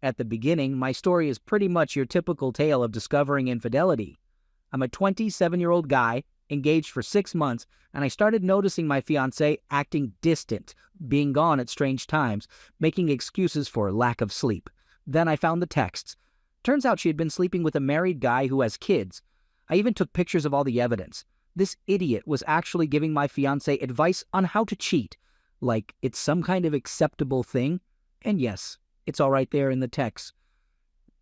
At the beginning, my story is pretty much your typical tale of discovering infidelity. I'm a 27-year-old guy, engaged for 6 months, and I started noticing my fiancée acting distant, being gone at strange times, making excuses for lack of sleep. Then I found the texts. Turns out she had been sleeping with a married guy who has kids. I even took pictures of all the evidence. This idiot was actually giving my fiancée advice on how to cheat, like it's some kind of acceptable thing. And yes, it's all right there in the text.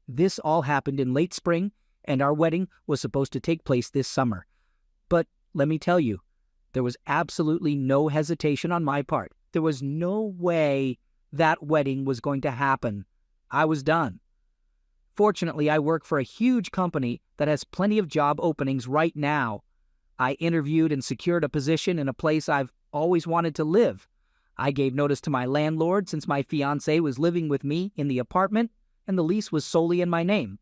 This all happened in late spring, and our wedding was supposed to take place this summer. But let me tell you, there was absolutely no hesitation on my part. There was no way that wedding was going to happen. I was done. Fortunately, I work for a huge company that has plenty of job openings right now. I interviewed and secured a position in a place I've always wanted to live. I gave notice to my landlord since my fiancée was living with me in the apartment and the lease was solely in my name.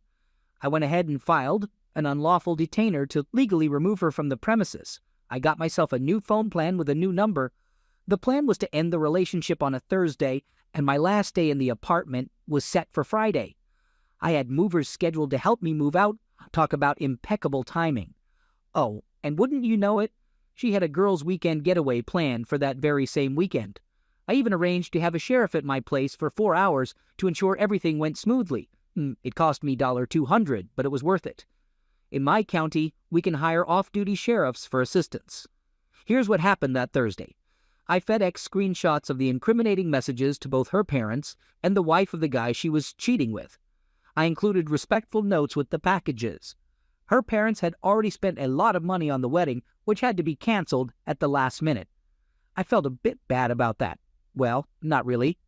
I went ahead and filed an unlawful detainer to legally remove her from the premises. I got myself a new phone plan with a new number. The plan was to end the relationship on a Thursday, and my last day in the apartment was set for Friday. I had movers scheduled to help me move out. Talk about impeccable timing. Oh, and wouldn't you know it, she had a girls' weekend getaway planned for that very same weekend. I even arranged to have a sheriff at my place for 4 hours to ensure everything went smoothly. It cost me $200, but it was worth it. In my county, we can hire off-duty sheriffs for assistance. Here's what happened that Thursday. I FedEx screenshots of the incriminating messages to both her parents and the wife of the guy she was cheating with. I included respectful notes with the packages. Her parents had already spent a lot of money on the wedding, which had to be canceled at the last minute. I felt a bit bad about that. Well, not really.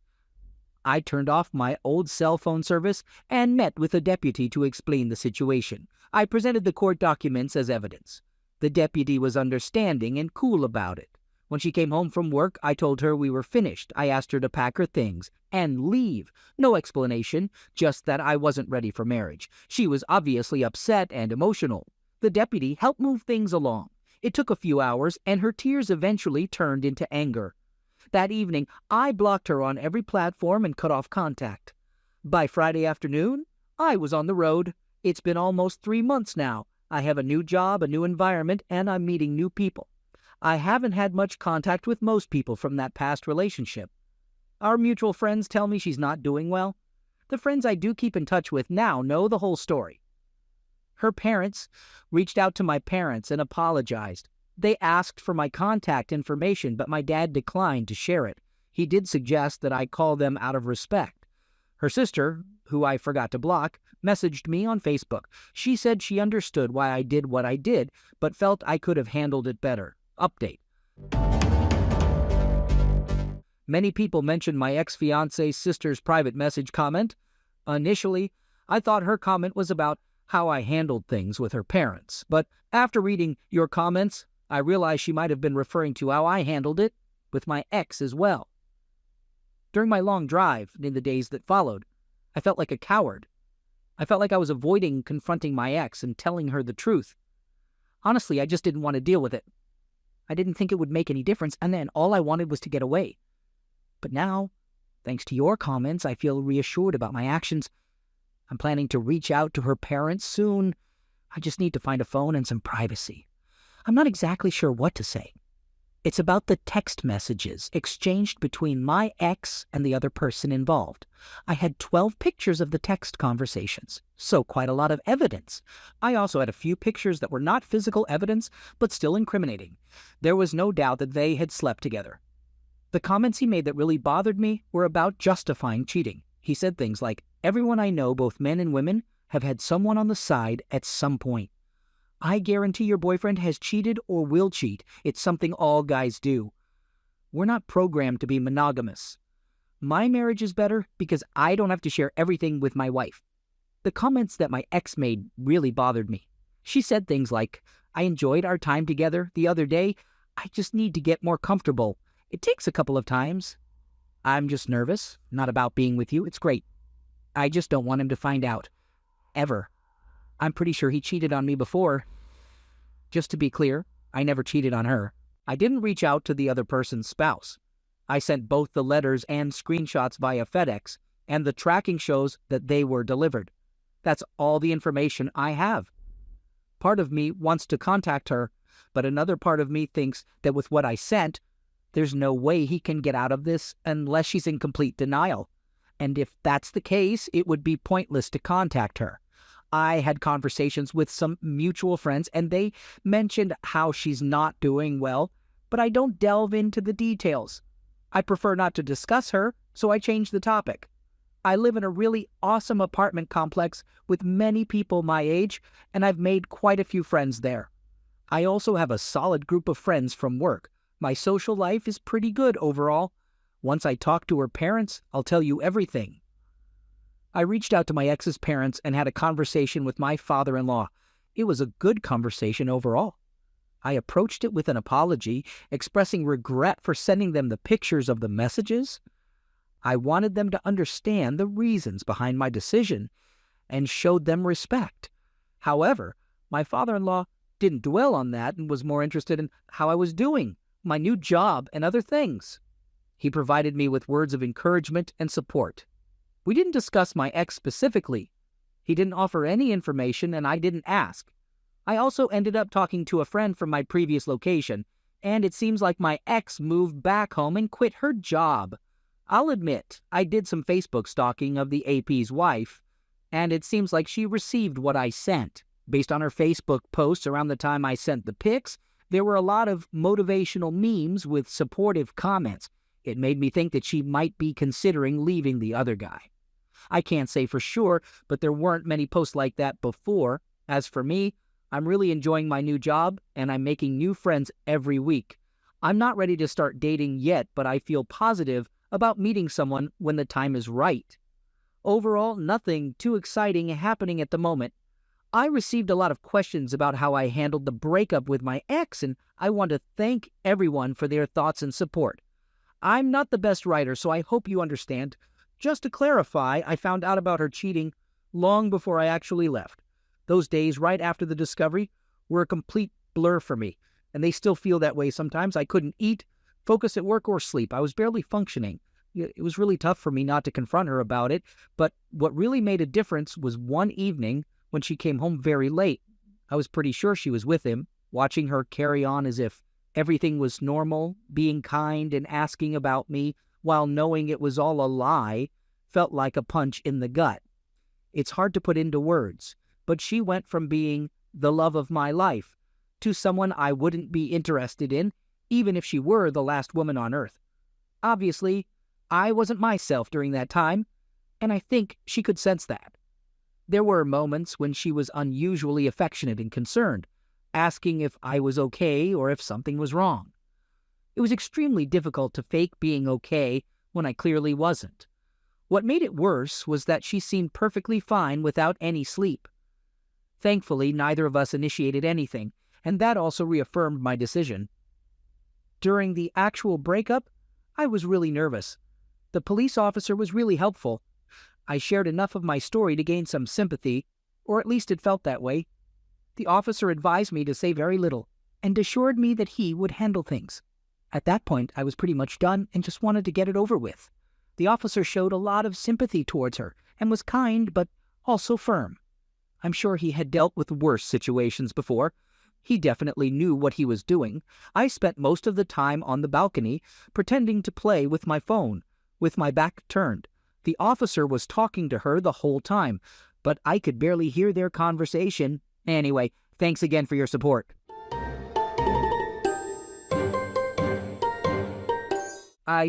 I turned off my old cell phone service and met with a deputy to explain the situation. I presented the court documents as evidence. The deputy was understanding and cool about it. When she came home from work, I told her we were finished. I asked her to pack her things and leave. No explanation, just that I wasn't ready for marriage. She was obviously upset and emotional. The deputy helped move things along. It took a few hours, and her tears eventually turned into anger. That evening, I blocked her on every platform and cut off contact. By Friday afternoon, I was on the road. It's been almost 3 months now. I have a new job, a new environment, and I'm meeting new people. I haven't had much contact with most people from that past relationship. Our mutual friends tell me she's not doing well. The friends I do keep in touch with now know the whole story. Her parents reached out to my parents and apologized. They asked for my contact information, but my dad declined to share it. He did suggest that I call them out of respect. Her sister, who I forgot to block, messaged me on Facebook. She said she understood why I did what I did, but felt I could have handled it better. Update. Many people mentioned my ex-fiance's sister's private message comment. Initially, I thought her comment was about how I handled things with her parents, but after reading your comments, I realized she might have been referring to how I handled it with my ex as well. During my long drive in the days that followed, I felt like a coward. I felt like I was avoiding confronting my ex and telling her the truth. Honestly, I just didn't want to deal with it. I didn't think it would make any difference, and then all I wanted was to get away. But now, thanks to your comments, I feel reassured about my actions. I'm planning to reach out to her parents soon. I just need to find a phone and some privacy. I'm not exactly sure what to say. It's about the text messages exchanged between my ex and the other person involved. I had 12 pictures of the text conversations, so quite a lot of evidence. I also had a few pictures that were not physical evidence, but still incriminating. There was no doubt that they had slept together. The comments he made that really bothered me were about justifying cheating. He said things like, "Everyone I know, both men and women, have had someone on the side at some point. I guarantee your boyfriend has cheated or will cheat. It's something all guys do. We're not programmed to be monogamous. My marriage is better because I don't have to share everything with my wife." The comments that my ex made really bothered me. She said things like, "I enjoyed our time together the other day. I just need to get more comfortable. It takes a couple of times. I'm just nervous, not about being with you. It's great. I just don't want him to find out. Ever. I'm pretty sure he cheated on me before." Just to be clear, I never cheated on her. I didn't reach out to the other person's spouse. I sent both the letters and screenshots via FedEx. and the tracking shows that they were delivered. That's all the information I have. Part of me wants to contact her, but another part of me thinks that with what I sent, there's no way he can get out of this unless she's in complete denial. And if that's the case, it would be pointless to contact her. I had conversations with some mutual friends, and they mentioned how she's not doing well, but I don't delve into the details. I prefer not to discuss her, so I changed the topic. I live in a really awesome apartment complex with many people my age, and I've made quite a few friends there. I also have a solid group of friends from work. My social life is pretty good overall. Once I talk to her parents, I'll tell you everything. I reached out to my ex's parents and had a conversation with my father-in-law. It was a good conversation overall. I approached it with an apology, expressing regret for sending them the pictures of the messages. I wanted them to understand the reasons behind my decision and showed them respect. However, my father-in-law didn't dwell on that and was more interested in how I was doing, my new job, and other things. He provided me with words of encouragement and support. We didn't discuss my ex specifically. He didn't offer any information, and I didn't ask. I also ended up talking to a friend from my previous location, and it seems like my ex moved back home and quit her job. I'll admit, I did some Facebook stalking of the AP's wife, and it seems like she received what I sent. Based on her Facebook posts around the time I sent the pics, there were a lot of motivational memes with supportive comments. It made me think that she might be considering leaving the other guy. I can't say for sure, but there weren't many posts like that before. As for me, I'm really enjoying my new job, and I'm making new friends every week. I'm not ready to start dating yet, but I feel positive about meeting someone when the time is right. Overall, nothing too exciting happening at the moment. I received a lot of questions about how I handled the breakup with my ex, and I want to thank everyone for their thoughts and support. I'm not the best writer, so I hope you understand. Just to clarify, I found out about her cheating long before I actually left. Those days right after the discovery were a complete blur for me, and they still feel that way sometimes. I couldn't eat, focus at work, or sleep. I was barely functioning. It was really tough for me not to confront her about it, but what really made a difference was one evening when she came home very late. I was pretty sure she was with him, watching her carry on as if everything was normal, being kind and asking about me while knowing it was all a lie, felt like a punch in the gut. It's hard to put into words, but she went from being the love of my life to someone I wouldn't be interested in, even if she were the last woman on earth. Obviously, I wasn't myself during that time, and I think she could sense that. There were moments when she was unusually affectionate and concerned, asking if I was okay or if something was wrong. It was extremely difficult to fake being okay when I clearly wasn't. What made it worse was that she seemed perfectly fine without any sleep. Thankfully, neither of us initiated anything, and that also reaffirmed my decision. During the actual breakup, I was really nervous. The police officer was really helpful. I shared enough of my story to gain some sympathy, or at least it felt that way. The officer advised me to say very little, and assured me that he would handle things. At that point, I was pretty much done and just wanted to get it over with. The officer showed a lot of sympathy towards her, and was kind but also firm. I'm sure he had dealt with worse situations before. He definitely knew what he was doing. I spent most of the time on the balcony, pretending to play with my phone, with my back turned. The officer was talking to her the whole time, but I could barely hear their conversation. Anyway, thanks again for your support.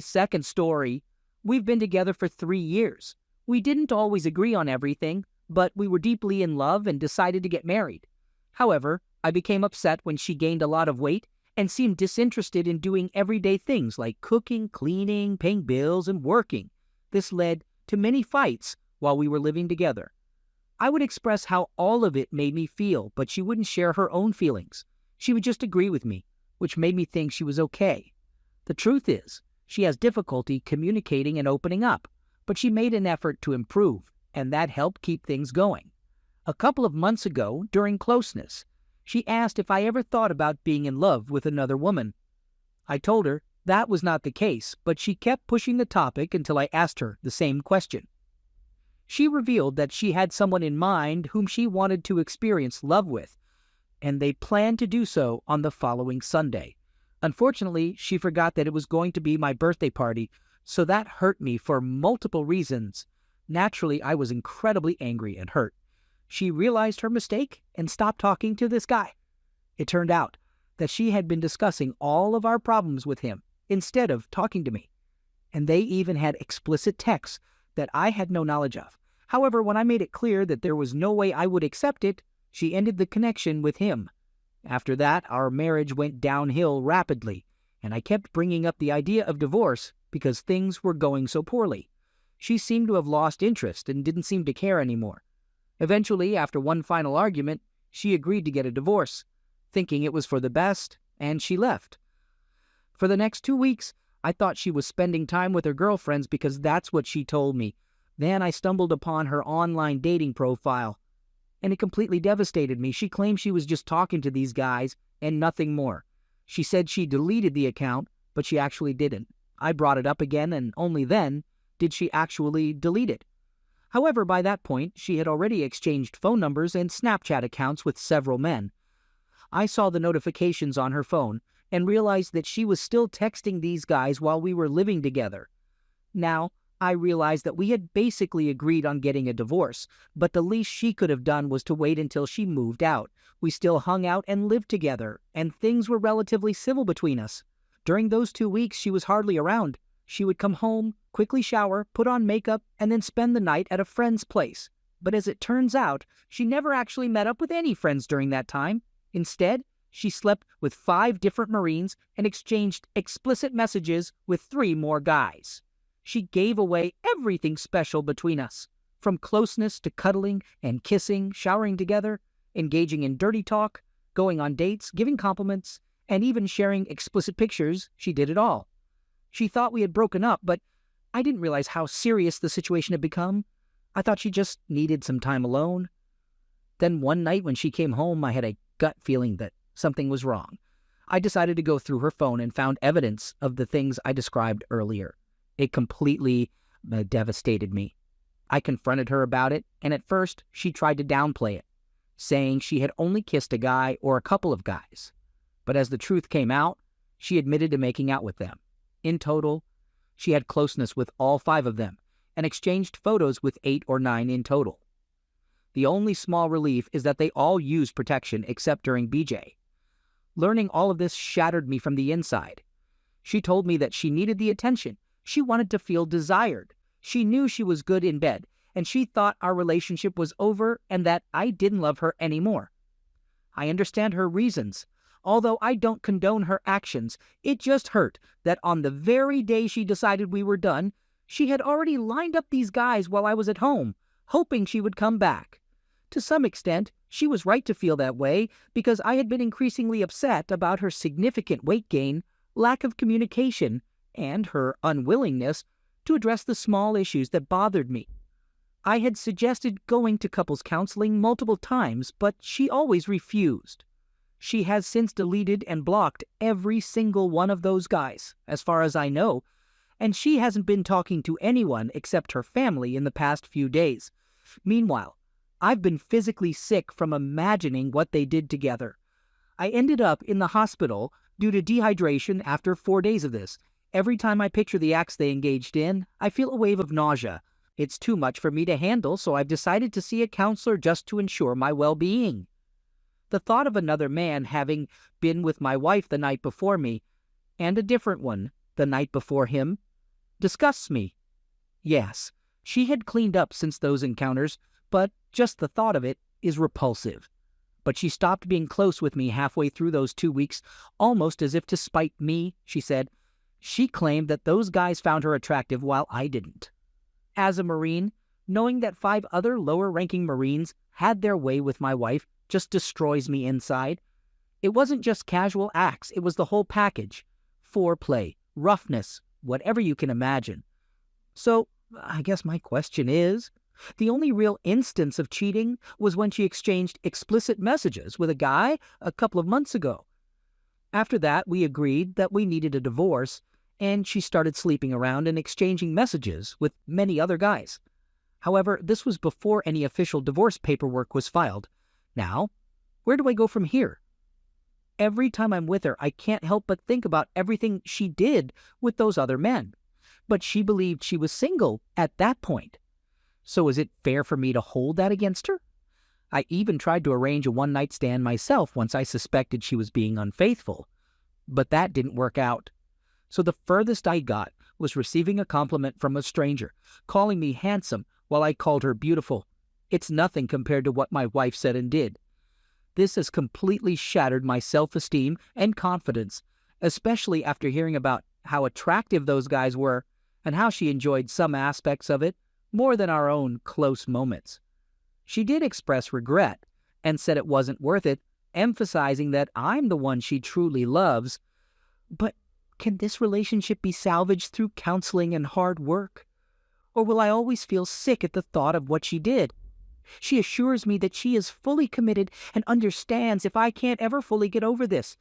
Second story. We've been together for 3 years. We didn't always agree on everything, but we were deeply in love and decided to get married. However, I became upset when she gained a lot of weight and seemed disinterested in doing everyday things like cooking, cleaning, paying bills, and working. This led to many fights while we were living together. I would express how all of it made me feel, but she wouldn't share her own feelings. She would just agree with me, which made me think she was okay. The truth is, she has difficulty communicating and opening up, but she made an effort to improve, and that helped keep things going. A couple of months ago, during closeness, she asked if I ever thought about being in love with another woman. I told her that was not the case, but she kept pushing the topic until I asked her the same question. She revealed that she had someone in mind whom she wanted to experience love with, and they planned to do so on the following Sunday. Unfortunately, she forgot that it was going to be my birthday party, so that hurt me for multiple reasons. Naturally, I was incredibly angry and hurt. She realized her mistake and stopped talking to this guy. It turned out that she had been discussing all of our problems with him instead of talking to me, and they even had explicit texts that I had no knowledge of. However, when I made it clear that there was no way I would accept it, she ended the connection with him. After that, our marriage went downhill rapidly, and I kept bringing up the idea of divorce because things were going so poorly. She seemed to have lost interest and didn't seem to care anymore. Eventually, after one final argument, she agreed to get a divorce, thinking it was for the best, and she left. For the next 2 weeks, I thought she was spending time with her girlfriends because that's what she told me. Then I stumbled upon her online dating profile, and it completely devastated me. She claimed she was just talking to these guys and nothing more. She said she deleted the account, but she actually didn't. I brought it up again, and only then did she actually delete it. However, by that point, she had already exchanged phone numbers and Snapchat accounts with several men. I saw the notifications on her phone and realized that she was still texting these guys while we were living together. Now, I realized that we had basically agreed on getting a divorce, but the least she could have done was to wait until she moved out. We still hung out and lived together, and things were relatively civil between us. During those 2 weeks, she was hardly around. She would come home, quickly shower, put on makeup, and then spend the night at a friend's place. But as it turns out, she never actually met up with any friends during that time. Instead, she slept with 5 different Marines and exchanged explicit messages with 3 more guys. She gave away everything special between us, from closeness to cuddling and kissing, showering together, engaging in dirty talk, going on dates, giving compliments, and even sharing explicit pictures. She did it all. She thought we had broken up, but I didn't realize how serious the situation had become. I thought she just needed some time alone. Then one night when she came home, I had a gut feeling that something was wrong. I decided to go through her phone and found evidence of the things I described earlier. It completely devastated me. I confronted her about it, and at first she tried to downplay it, saying she had only kissed a guy or a couple of guys. But as the truth came out, she admitted to making out with them. In total, she had closeness with all 5 of them and exchanged photos with 8 or 9 in total. The only small relief is that they all used protection except during BJ. Learning all of this shattered me from the inside. She told me that she needed the attention. She wanted to feel desired. She knew she was good in bed, and she thought our relationship was over and that I didn't love her anymore. I understand her reasons. Although I don't condone her actions, it just hurt that on the very day she decided we were done, she had already lined up these guys while I was at home, hoping she would come back. To some extent, she was right to feel that way because I had been increasingly upset about her significant weight gain, lack of communication, and her unwillingness to address the small issues that bothered me. I had suggested going to couples counseling multiple times, but she always refused. She has since deleted and blocked every single one of those guys, as far as I know, and she hasn't been talking to anyone except her family in the past few days. Meanwhile, I've been physically sick from imagining what they did together. I ended up in the hospital due to dehydration after 4 days of this. Every time I picture the acts they engaged in, I feel a wave of nausea. It's too much for me to handle, so I've decided to see a counselor just to ensure my well-being. The thought of another man having been with my wife the night before me, and a different one the night before him, disgusts me. Yes, she had cleaned up since those encounters, but just the thought of it is repulsive. But she stopped being close with me halfway through those 2 weeks, almost as if to spite me, she said. She claimed that those guys found her attractive while I didn't. As a Marine, knowing that 5 other lower-ranking Marines had their way with my wife just destroys me inside. It wasn't just casual acts, it was the whole package. Foreplay, roughness, whatever you can imagine. So, I guess my question is, the only real instance of cheating was when she exchanged explicit messages with a guy a couple of months ago. After that, we agreed that we needed a divorce, and she started sleeping around and exchanging messages with many other guys. However, this was before any official divorce paperwork was filed. Now, where do I go from here? Every time I'm with her, I can't help but think about everything she did with those other men. But she believed she was single at that point. So is it fair for me to hold that against her? I even tried to arrange a one-night stand myself once I suspected she was being unfaithful. But that didn't work out. So the furthest I got was receiving a compliment from a stranger, calling me handsome while I called her beautiful. It's nothing compared to what my wife said and did. This has completely shattered my self-esteem and confidence, especially after hearing about how attractive those guys were and how she enjoyed some aspects of it more than our own close moments. She did express regret and said it wasn't worth it, emphasizing that I'm the one she truly loves. But can this relationship be salvaged through counseling and hard work? Or will I always feel sick at the thought of what she did? She assures me that she is fully committed and understands if I can't ever fully get over this.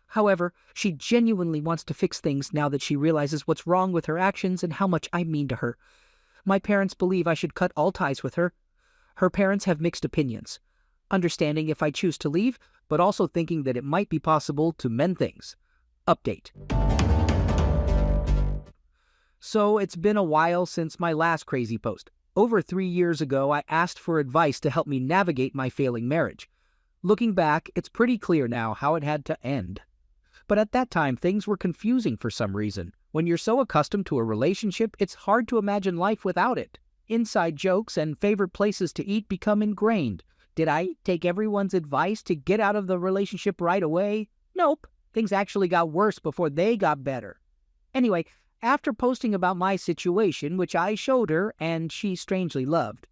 However, she genuinely wants to fix things now that she realizes what's wrong with her actions and how much I mean to her. My parents believe I should cut all ties with her. Her parents have mixed opinions, understanding if I choose to leave, but also thinking that it might be possible to mend things. Update. So it's been a while since my last crazy post. Over 3 years ago, I asked for advice to help me navigate my failing marriage. Looking back, it's pretty clear now how it had to end. But at that time, things were confusing for some reason. When you're so accustomed to a relationship, it's hard to imagine life without it. Inside jokes and favorite places to eat become ingrained. Did I take everyone's advice to get out of the relationship right away? Nope. Things actually got worse before they got better. Anyway, after posting about my situation, which I showed her and she strangely loved,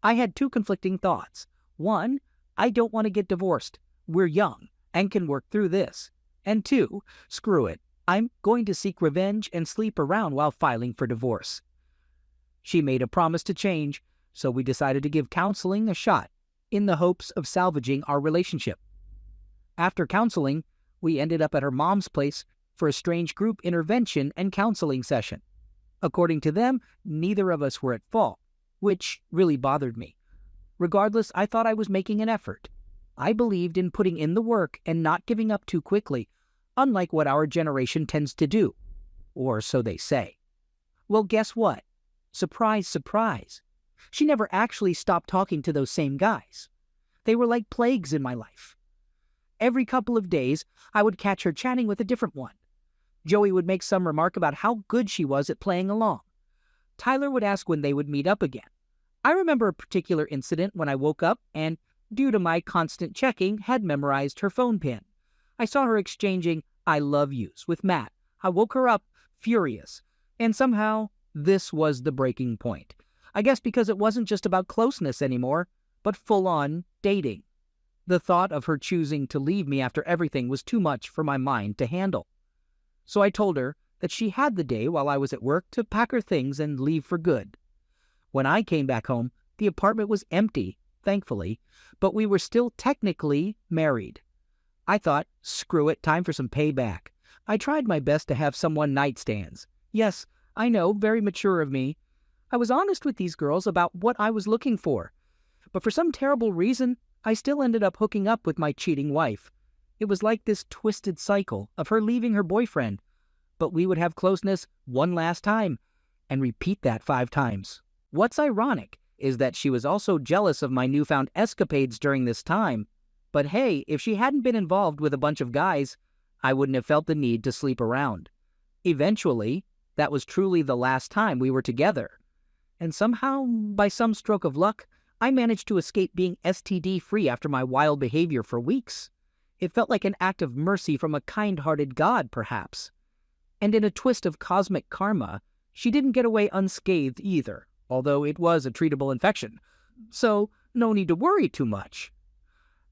I had two conflicting thoughts. One, I don't want to get divorced. We're young and can work through this. And two, screw it. I'm going to seek revenge and sleep around while filing for divorce. She made a promise to change, so we decided to give counseling a shot in the hopes of salvaging our relationship. After counseling, we ended up at her mom's place for a strange group intervention and counseling session. According to them, neither of us were at fault, which really bothered me. Regardless, I thought I was making an effort. I believed in putting in the work and not giving up too quickly, unlike what our generation tends to do. Or so they say. Well, guess what? Surprise, surprise. She never actually stopped talking to those same guys. They were like plagues in my life. Every couple of days, I would catch her chatting with a different one. Joey would make some remark about how good she was at playing along. Tyler would ask when they would meet up again. I remember a particular incident when I woke up and, due to my constant checking, had memorized her phone pin. I saw her exchanging I love yous with Matt. I woke her up furious, and somehow this was the breaking point. I guess because it wasn't just about closeness anymore, but full-on dating. The thought of her choosing to leave me after everything was too much for my mind to handle. So I told her that she had the day while I was at work to pack her things and leave for good. When I came back home, the apartment was empty, thankfully, but we were still technically married. I thought, screw it, time for some payback. I tried my best to have some one-night stands. Yes, I know, very mature of me. I was honest with these girls about what I was looking for. But for some terrible reason, I still ended up hooking up with my cheating wife. It was like this twisted cycle of her leaving her boyfriend, but we would have closeness one last time and repeat that 5 times. What's ironic is that she was also jealous of my newfound escapades during this time. But hey, if she hadn't been involved with a bunch of guys, I wouldn't have felt the need to sleep around. Eventually, that was truly the last time we were together. And somehow, by some stroke of luck, I managed to escape being STD-free after my wild behavior for weeks. It felt like an act of mercy from a kind-hearted God, perhaps. And in a twist of cosmic karma, she didn't get away unscathed either, although it was a treatable infection. So, no need to worry too much.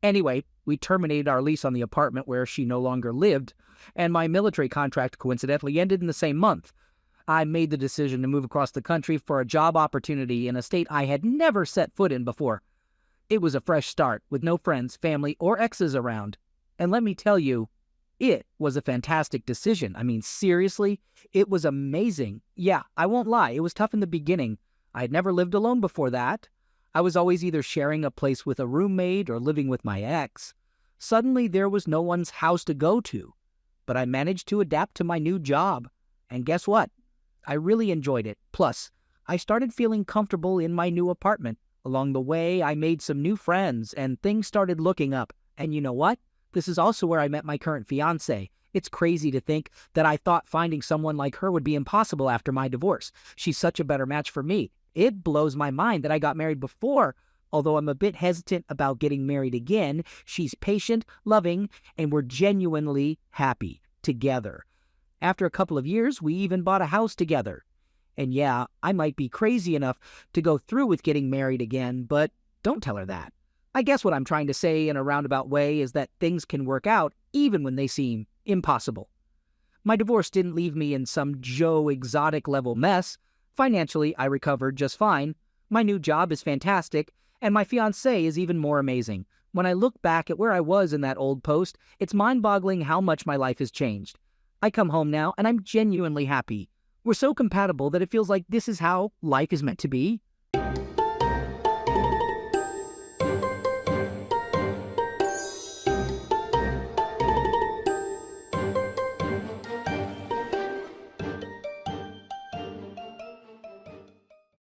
Anyway, we terminated our lease on the apartment where she no longer lived, and my military contract coincidentally ended in the same month. I made the decision to move across the country for a job opportunity in a state I had never set foot in before. It was a fresh start with no friends, family, or exes around. And let me tell you, it was a fantastic decision. I mean, seriously, it was amazing. Yeah, I won't lie, it was tough in the beginning. I had never lived alone before that. I was always either sharing a place with a roommate or living with my ex. Suddenly, there was no one's house to go to. But I managed to adapt to my new job. And guess what? I really enjoyed it. Plus, I started feeling comfortable in my new apartment. Along the way, I made some new friends and things started looking up. And you know what? This is also where I met my current fiancée. It's crazy to think that I thought finding someone like her would be impossible after my divorce. She's such a better match for me. It blows my mind that I got married before. Although I'm a bit hesitant about getting married again, she's patient, loving, and we're genuinely happy together. After a couple of years, we even bought a house together. And yeah, I might be crazy enough to go through with getting married again, but don't tell her that. I guess what I'm trying to say in a roundabout way is that things can work out even when they seem impossible. My divorce didn't leave me in some Joe Exotic level mess. Financially, I recovered just fine. My new job is fantastic, and my fiancé is even more amazing. When I look back at where I was in that old post, it's mind-boggling how much my life has changed. I come home now, and I'm genuinely happy. We're so compatible that it feels like this is how life is meant to be.